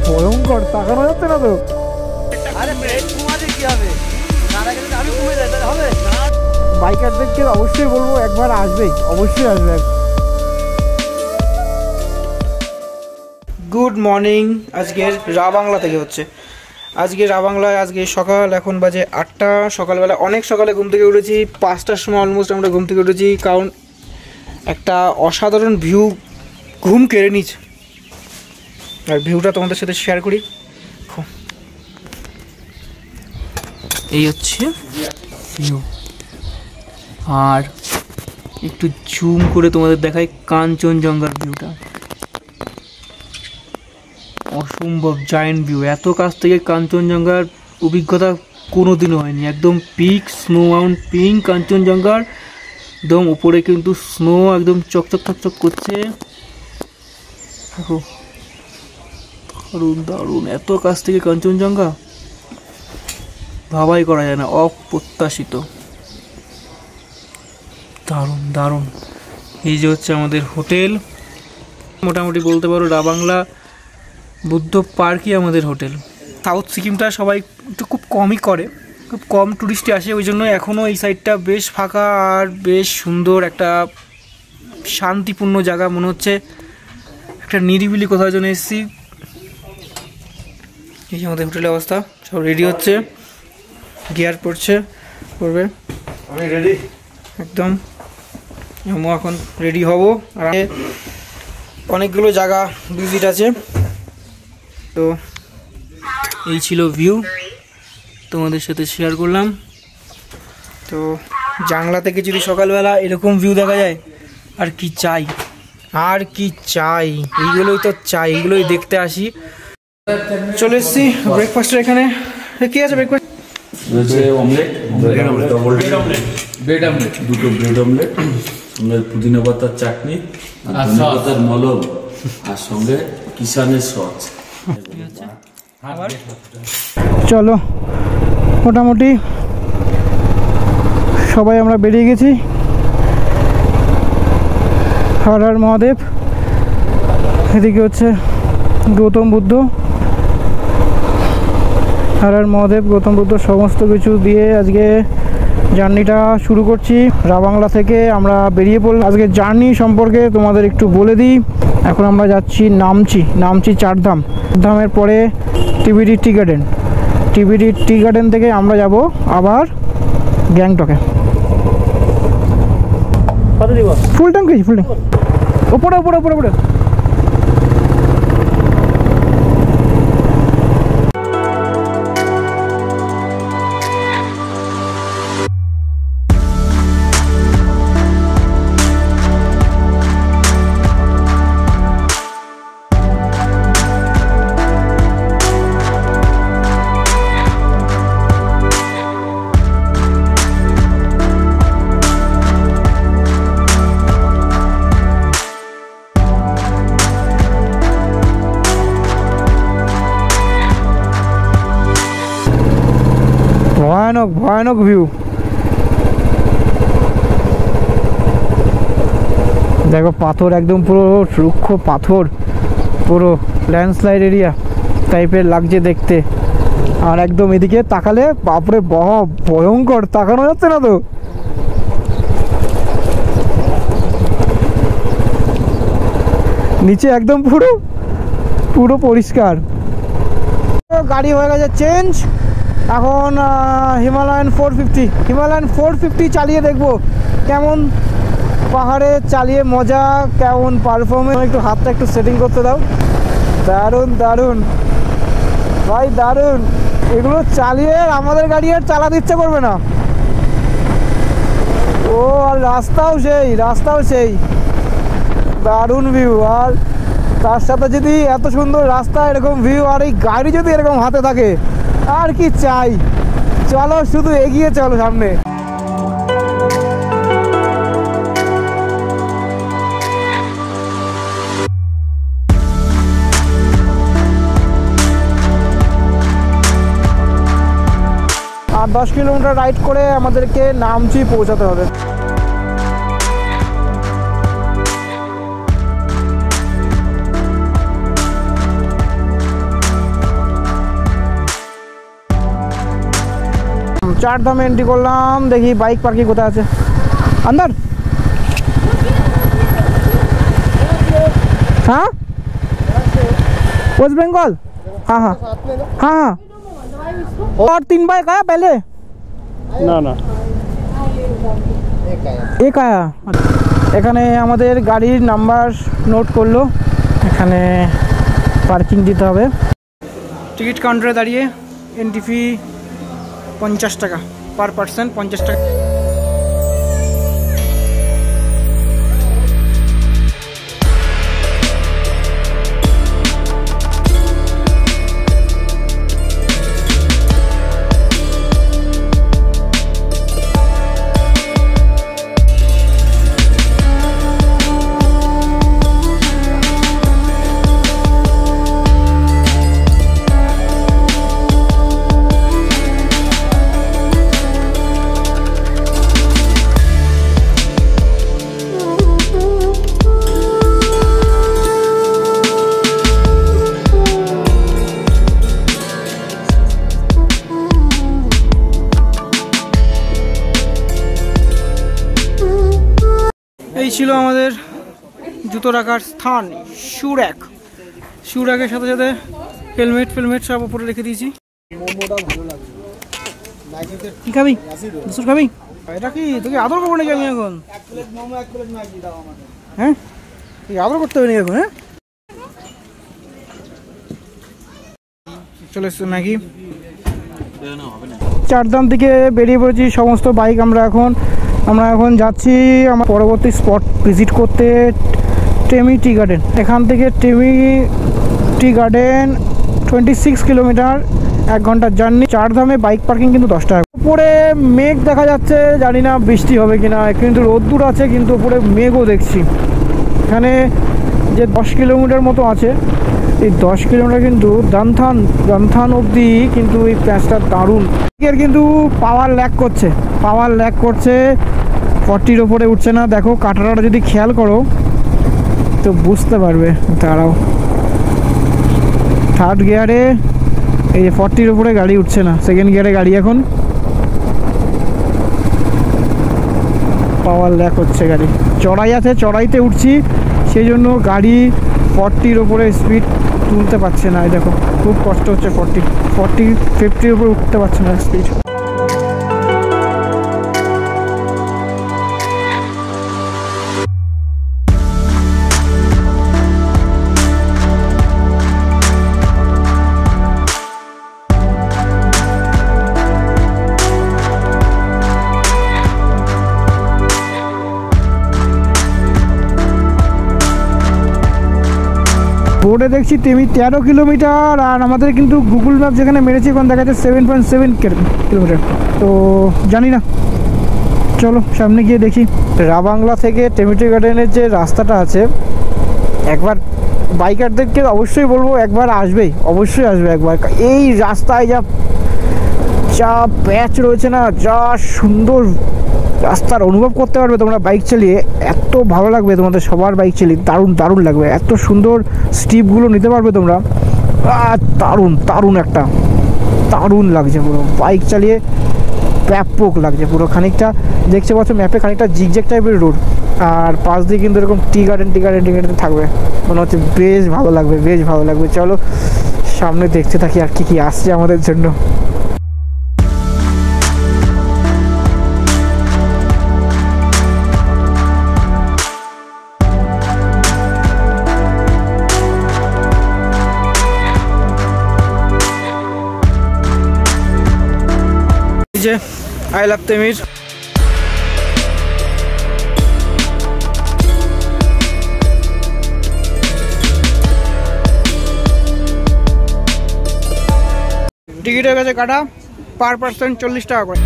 ভয়ঙ্কর, তাকানো যাচ্ছে না তো। আরে ব্রেক ঘুমাতে কি হবে, তার আগে যদি আমি ঘুমিয়ে যাই তাহলে হবে না। বাইকারদেরকে অবশ্যই বলবো একবার আসবেই, অবশ্যই আসবে। Good morning. আজকের রা বাংলা থেকে হচ্ছে, আজকে রা বাংলায় আজকে সকাল, এখন বাজে 8টা। সকালবেলা অনেক সকালে ঘুম থেকে উঠেছি, 5টার সময় অলমোস্ট আমরা ঘুম থেকে উঠেছি, কারণ একটা অসাধারণ ভিউ ঘুম কেড়ে নিচ্ছে। আর ভিউটা তোমাদের সাথে শেয়ার করি। এই হচ্ছে ভিউ, আর একটু জুম করে তোমাদের দেখাই কাঞ্চনজঙ্ঘার ভিউটা। অসম্ভব জায়েন্ট ভিউ, এত কাছ থেকে কাঞ্চনজঙ্ঘার অভিজ্ঞতা কোনোদিনও হয়নি। একদম পিক স্নো মাউন্ট পিঙ্ক কাঞ্চনজঙ্ঘার একদম উপরে কিন্তু স্নো একদম চকচক চকচক করছে। দেখো দারুণ দারুণ, এত কাছ থেকে কাঞ্চনজঙ্ঘা ভাবাই করা যায় না, অপ্রত্যাশিত, দারুণ দারুণ। এই যে হচ্ছে আমাদের হোটেল, মোটামুটি বলতে পারো রা বাংলা বুদ্ধ পার্কই আমাদের হোটেল। সাউথ সিকিমটা সবাই একটু খুব কমই করে, খুব কম টুরিস্টই আসে, ওই জন্য এখনও এই সাইডটা বেশ ফাঁকা আর বেশ সুন্দর, একটা শান্তিপূর্ণ জায়গা মনে হচ্ছে, একটা নিরিবিলি কোথাও যেন এসেছি। এই যে আমাদের হোটেলের অবস্থা, সব রেডি হচ্ছে, গিয়ার পড়বে, আমি রেডি একদম। আমি এখন রেডি হব, আর অনেকগুলো জায়গা ভিজিট আছে। তো এই ছিল ভিউ, তোমাদের সাথে শেয়ার করলাম। তো জানলা থেকে যদি সকালবেলা এরকম ভিউ দেখা যায়, আর কি চাই, আর কি চাই, এইগুলোই তো চাই, এইগুলোই দেখতে আসি। চলে এসেছি ব্রেকফাস্টের এখানে। কি আছে ব্রেকফাস্ট? অমলেট, ব্রেড অমলেট, দুটো ব্রেড অমলেট, সঙ্গে পুদিনা পাতার চাটনি, ধনে পাতার মলম, আর সঙ্গে কিষানের সস। চলো, মোটামুটি সবাই আমরা বেরিয়ে গেছি। হর হর মহাদেব। এদিকে হচ্ছে গৌতম বুদ্ধ, হর হর মহাদেব, গৌতম বুদ্ধ, সমস্ত কিছু দিয়ে আজকে জার্নিটা শুরু করছি। রা বাংলা থেকে আমরা বেরিয়ে পড়লাম। আজকে জার্নি সম্পর্কে তোমাদের একটু বলে দিই। এখন আমরা যাচ্ছি নামচি চারধাম, ধামের পরে টিবিডি টি গার্ডেন, টিবিডি টি গার্ডেন থেকে আমরা যাব আবার গ্যাংটকে। ফুল ট্যাঙ্ক, ফুল ট্যাঙ্ক, ওপরে ওপরে ওপরে ওপরে। ভয়ানক ভয়ানক ভিউ, দেখো পাথর, একদম পুরো রুক্ষ পাথর, পুরো ল্যান্ডস্লাইড এরিয়া টাইপের লাগছে দেখতে। আর একদম এদিকে তাকালে বাপরে বাপ, ভয়ঙ্কর, তাকানো যাচ্ছে না তো। নিচে একদম পুরো পুরো পরিষ্কার। গাড়ি হয়ে গেছে চেঞ্জ, এখন হিমালয়ান 450 চালিয়ে দেখবো কেমন, পাহাড়ে চালিয়ে মজা কেমন পারফরমেন্স। একটু হাতটা একটু সেটিং করতে দাও। দারুণ দারুণ ভাই, দারুণ। এগুলো চালিয়ে আমাদের গাড়ি আর চালাতে ইচ্ছা করবে না। ও আর রাস্তাও সেই দারুণ ভিউ, আর তার সাথে যদি এত সুন্দর রাস্তা, এরকম ভিউ, আর এই গাড়ি যদি এরকম হাতে থাকে, আর কি চাই। চলো, শুধু এগিয়ে চলো সামনে। আর 10 কিলোমিটার রাইড করে আমাদেরকে নামচি পৌঁছাতে হবে। চারধামে এন্ট্রি করলাম, দেখি বাইক পার্কিং কোথায় আছে। अंदर हाँ वेस्ट बंगाल हाँ हाँ हाँ हाँ और 3 बाइक आया पहले না না एक आया এখানে আমাদের গাড়ির নাম্বার নোট করলো, এখানে পার্কিং দিতে হবে। টিকিট কাউন্টারে দাঁড়িয়ে এন্ট্রি ফি 50 টাকা পার পার্সন, 50 টাকা। এই ছিল আমাদের জুতো রাখার স্থান, শু র্যাক। শু র্যাকের সাথে সাথে হেলমেট সব উপরে রেখে দিয়েছি। কি খাবি? বিস্কুট খাবি? এটা কি তোকে আদর করবো নাকি আমি এখন? হ্যাঁ আদর করতে হবে নাকি এখন? হ্যাঁ চলে এসছে ম্যাগি। চারধাম থেকে বেরিয়ে পড়েছি সমস্ত বাইক। আমরা এখন যাচ্ছি আমার পরবর্তী স্পট ভিজিট করতে, টেমি টি গার্ডেন। এখান থেকে টেমি টি গার্ডেন 26 কিলোমিটার, 1 ঘন্টার জার্নি। চারধামে বাইক পার্কিং কিন্তু 10 টাকা। উপরে মেঘ দেখা যাচ্ছে, জানি না বৃষ্টি হবে কিনা, কিন্তু রোদ্দুর আছে, কিন্তু উপরে মেঘও দেখছি। এখানে যে 10 কিলোমিটার মতো আছে, এই 10 কিলোমিটার কিন্তু দামথান অবধি কিন্তু এই প্যাচটা দারুণ। এর কিন্তু পাওয়ার ল্যাগ করছে 40-র ওপরে উঠছে না। দেখো কাটাটা যদি খেয়াল করো তো বুঝতে পারবে। দাঁড়াও, 3rd গিয়ারে এই যে 40-র ওপরে গাড়ি উঠছে না, 2nd গিয়ারে গাড়ি এখন পাওয়ার ল্যাগ হচ্ছে। গাড়ি চড়াই আছে, চড়াইতে উঠছি, সেই জন্য গাড়ি 40-র ওপরে স্পিড তুলতে পারছে না। এই দেখো খুব কষ্ট হচ্ছে, 50-র উপরে উঠতে পারছে না স্পিড। বোর্ডে দেখছি তেমি 13 কিলোমিটার, আর আমাদের কিন্তু গুগল ম্যাপ যেখানে মেরেছি ওখানে দেখা যাচ্ছে 7.7 কিলোমিটার। তো জানি না, চলো সামনে গিয়ে দেখি। রাবাংলা থেকে টেমি টি গার্ডেনের যে রাস্তাটা আছে, একবার বাইকারদেরকে অবশ্যই বলবো একবার অবশ্যই আসবে একবার। এই রাস্তায় যা প্যাচ রয়েছে না, যা সুন্দর রাস্তার অনুভব করতে পারবে তোমরা বাইক চালিয়ে, এত ভালো লাগবে তোমাদের সবার বাইক চালিয়ে, দারুণ লাগবে। এত সুন্দর স্টিপগুলো নিতে পারবে তোমরা, দারুণ লাগছে পুরো বাইক চালিয়ে, ব্যাপক লাগছে পুরো। খানিকটা দেখতে পাচ্ছ ম্যাপে, খানিকটা জিগজ্যাগ টাইপের রোড, আর পাশ দিয়ে কিন্তু এরকম টি গার্ডেন থাকবে। মনে হচ্ছে বেশ ভালো লাগবে। চলো সামনে দেখতে থাকি আর কি আসছে আমাদের জন্য। আই লাভ তেমির। টিকিটের কাছে কাটা পার পার্সন 40 টাকা করে।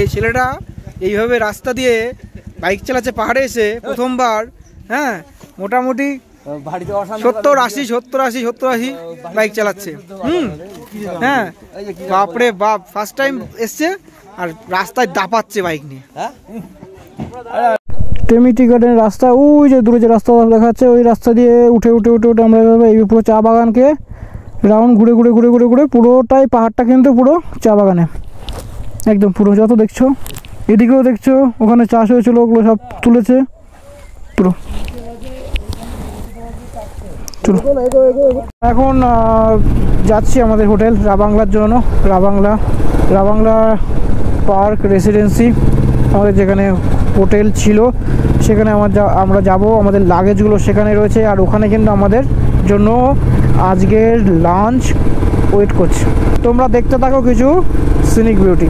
এই ছেলেটা এইভাবে রাস্তা দিয়ে বাইক চালাচ্ছে পাহাড়ে এসে প্রথমবার। হ্যাঁ মোটামুটি বাড়িতে অশান্তি 70-80 বাইক চালাচ্ছে। হ্যাঁ বাপরে বাপ, ফার্স্ট টাইম এসছে আর রাস্তায় দাপাচ্ছে বাইক নিয়ে। টেমিটি গার্ডেনের রাস্তা, ওই যে দূরে যে রাস্তা দেখা যাচ্ছে, ওই রাস্তা দিয়ে উঠে আমরা এই পুরো চা বাগানকে রাউন্ড ঘুরে পুরোটাই পাহাড়টা কিন্তু পুরো চা বাগানে একদম পুরো। যত দেখছো এদিকেও দেখছো, ওখানে চাষ হয়েছিল ওগুলো সব তুলেছে পুরো। চলো এখন যাচ্ছি আমাদের হোটেল রাবাংলার জন্য। রাবাংলা পার্ক রেসিডেন্সি আমাদের যেখানে হোটেল ছিল, সেখানে আমরা যাব। আমাদের লাগেজগুলো সেখানে রয়েছে, আর ওখানে কিন্তু আমাদের জন্য আজকের লাঞ্চ ওয়েট করছে। তোমরা দেখতে থাকো কিছু সিনিক বিউটি।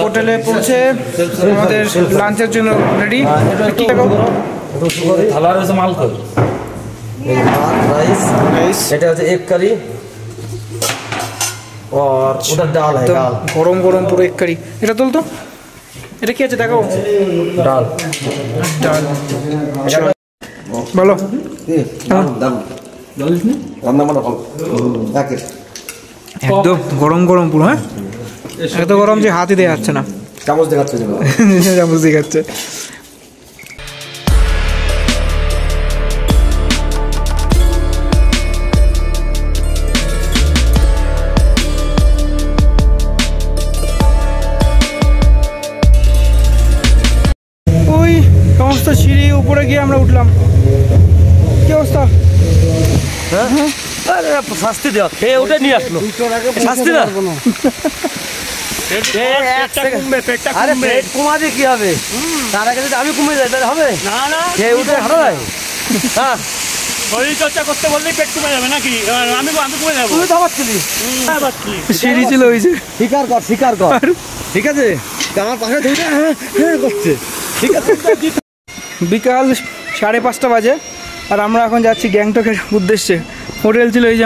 হোটেলে পৌঁছে আমাদের লাঞ্চের জন্য রেডি। থালা রয়েছে মাল কর, राइस এটা হচ্ছে এক কারি আর ওটা ডাল है ডাল গরম পুরো এক কারি। এটা তুল তো, এটা কি আছে দেখো। ডাল বলো দাম রান্না মানে ভালো একদম গরম পুরো। হ্যাঁ এত গরম যে হাতই দেওয়া যাচ্ছে না, চামচ দেখাচ্ছে চামচ দেখাচ্ছে। ওই সমস্ত সিঁড়ি উপরে গিয়ে আমরা উঠলাম। কি অবস্থা? শাস্তি দেওয়া খেয়ে উঠে নিয়ে আসলো শাস্তি না। আরে পেট কমাতে কি হবে, তার আগে যদি আমি কমে যাই তাহলে হবে না? খেয়ে উঠে হারাই হ্যাঁ শরীর চর্চা করতে বললেই পেট কমে যাবে নাকি? আমি কমে যাবো। তুই তো ভাবছিলি সিঁড়ি ছিল ওই যে। স্বীকার কর ঠিক আছে, আমার পাশে হ্যাঁ করছে ঠিক আছে। বিকাল 5:30 বাজে আর আমরা এখন যাচ্ছি গ্যাংটকের উদ্দেশ্যে। হোটেল ছিল এই যে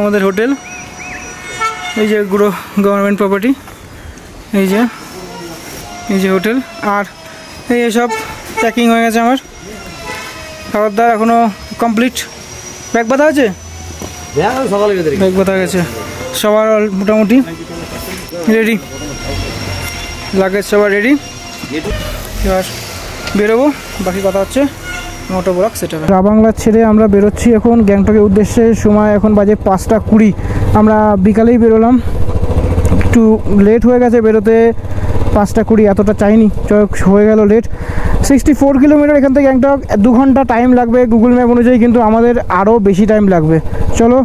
আমাদের হোটেল, এই যে গুরু গভর্নমেন্ট প্রপার্টি, এই যে হোটেল। আর এইসব প্যাকিং হয়ে গেছে আমার, খাবার দাবার এখনও কমপ্লিট। ব্যাগ বাঁধা আছে, ব্যাগ বাঁধা গেছে সবার মোটামুটি রেডি, লাগেজ সবার রেডি। এবার বেরোবো, বাকি কথা হচ্ছে মোটো ব্লগ সেটা। রাবাংলা ছেড়ে আমরা বেরোচ্ছি এখন গ্যাংটকের উদ্দেশ্যে। সময় এখন বাজে 5:20। আমরা বিকালেই বেরোলাম, একটু লেট হয়ে গেছে বেরোতে। 5:20 এতটা চাইনি, হয়ে গেল লেট। 64 কিলোমিটার এখান থেকে গ্যাংটক, 2 ঘন্টা টাইম লাগবে গুগল ম্যাপ অনুযায়ী, কিন্তু আমাদের আরও বেশি টাইম লাগবে। চলো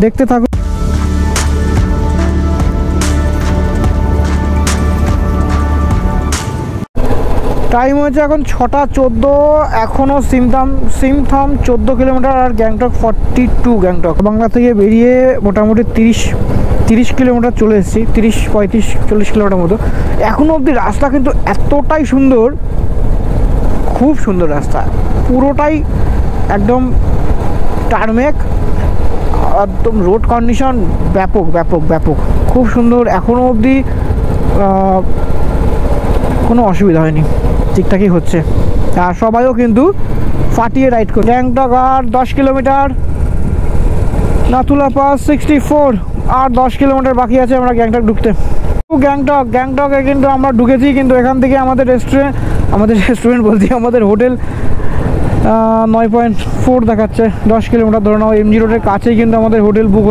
দেখতে থাকো। টাইম হয়েছে এখন 6:14। এখনও সিমথাম 14 কিলোমিটার আর গ্যাংটক 42। গ্যাংটক বাংলা থেকে বেরিয়ে মোটামুটি 30 কিলোমিটার চলে এসেছি, 30-35-40 কিলোমিটার মতো। এখনও অবধি রাস্তা কিন্তু এতটাই সুন্দর, খুব সুন্দর রাস্তা, পুরোটাই একদম টারমেক, একদম রোড কন্ডিশন ব্যাপক খুব সুন্দর। এখনও অবধি কোনো অসুবিধা হয়নি, ঠিকঠাকই হচ্ছে। আর সবাইও কিন্তু ফাটিয়ে রাইড করে। গ্যাংটক আর 10 কিলোমিটার, নাথুলা পাস 64, আর 10 কিলোমিটার বাকি আছে আমরা গ্যাংটক ঢুকতে। গ্যাংটকে কিন্তু আমরা ঢুকেছি, কিন্তু এখান থেকে আমাদের রেস্টুরেন্ট বলছি, আমাদের হোটেল 9.4 দেখাচ্ছে। 10 কিলোমিটার ধরে নাও। এমজি রোডের কাছেই কিন্তু আমাদের হোটেল বুক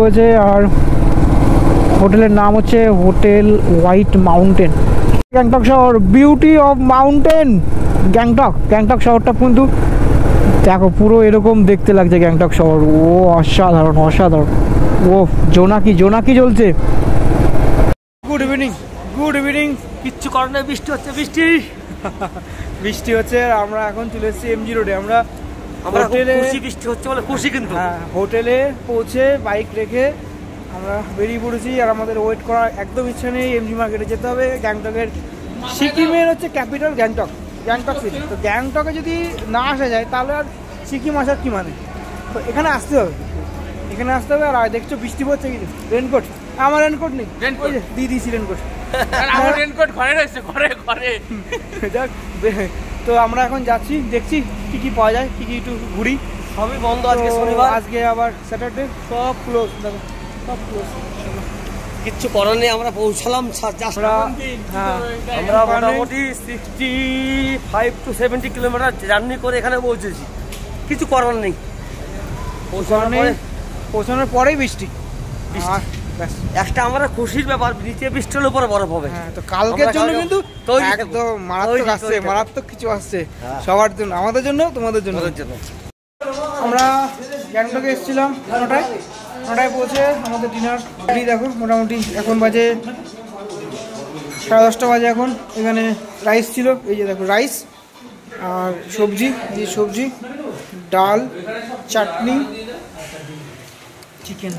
হয়েছে, আর হোটেলের নাম হচ্ছে হোটেল হোয়াইট মাউন্টেন। গ্যাংটক শহর, বিউটি অফ মাউন্টেন গ্যাংটক শহরটা কিন্তু দেখো পুরো এরকম দেখতে লাগছে গ্যাংটক শহর। ও অসাধারণ, ও জোনাকি জ্বলছে। Good evening. কিচ্ছু করার নেই, বৃষ্টি হচ্ছে, বৃষ্টি বৃষ্টি হচ্ছে আর আমরা এখন চলে এসেছি এমজি রোডে। আমরা হোটেলে বৃষ্টি হচ্ছে বলে খুশি কিন্তু। হ্যাঁ, হোটেলে পৌঁছে বাইক রেখে আমরা বেরিয়ে পড়েছি। আর আমাদের ওয়েট করার একদম ইচ্ছা নেই, এমজি মার্কেটে যেতে হবে। গ্যাংটকের, সিকিমের হচ্ছে ক্যাপিটাল গ্যাংটক, গ্যাংটক সিটি। তো গ্যাংটকে যদি না আসা যায় তাহলে আর সিকিম আসার কি মানে? তো এখানে আসতে হবে, এখানে আসতে হবে। আর দেখছো বৃষ্টি পড়ছে, কিছু রেনকোট, আমার রেনকোট নেই, ওই যে দিয়ে দিয়েছি রেনকোট। আমার রেনকোট ঘরে রয়েছে, ঘরে। যাক, তো আমরা এখন যাচ্ছি, দেখছি কি কি পাওয়া যায়, কি কি একটু ঘুরি। সবই বন্ধ আজকে তো শনিবার, আজকে আবার স্যাটারডে, সব ক্লোজ, দেখো সব ক্লোজ। কিচ্ছু করার নেই। আমরা পৌঁছালাম, আমরা মোটামুটি 65 to 70 কিলোমিটার জার্নি করে এখানে পৌঁছেছি। কিছু করার নেই, পৌঁছানোর পরেই বৃষ্টি। আর ব্যাস, একটা আমরা খুশির ব্যাপার, নিচে বৃষ্টি হলে পরে বরফ হবে। হ্যাঁ, তো কালকের জন্য কিন্তু একদম মারাত্মক আসছে, মারাত্মক কিছু আসছে সবার জন্য, আমাদের জন্য, তোমাদের জন্য। আমরা গ্যাংটকে এসেছিলাম 9টায় পৌঁছে আমাদের ডিনার রেডি। দেখো মোটামুটি এখন বাজে 10:30 বাজে এখন। এখানে রাইস ছিল, এই যে দেখো রাইস আর সবজি, ডাল, চাটনি, চিকেন।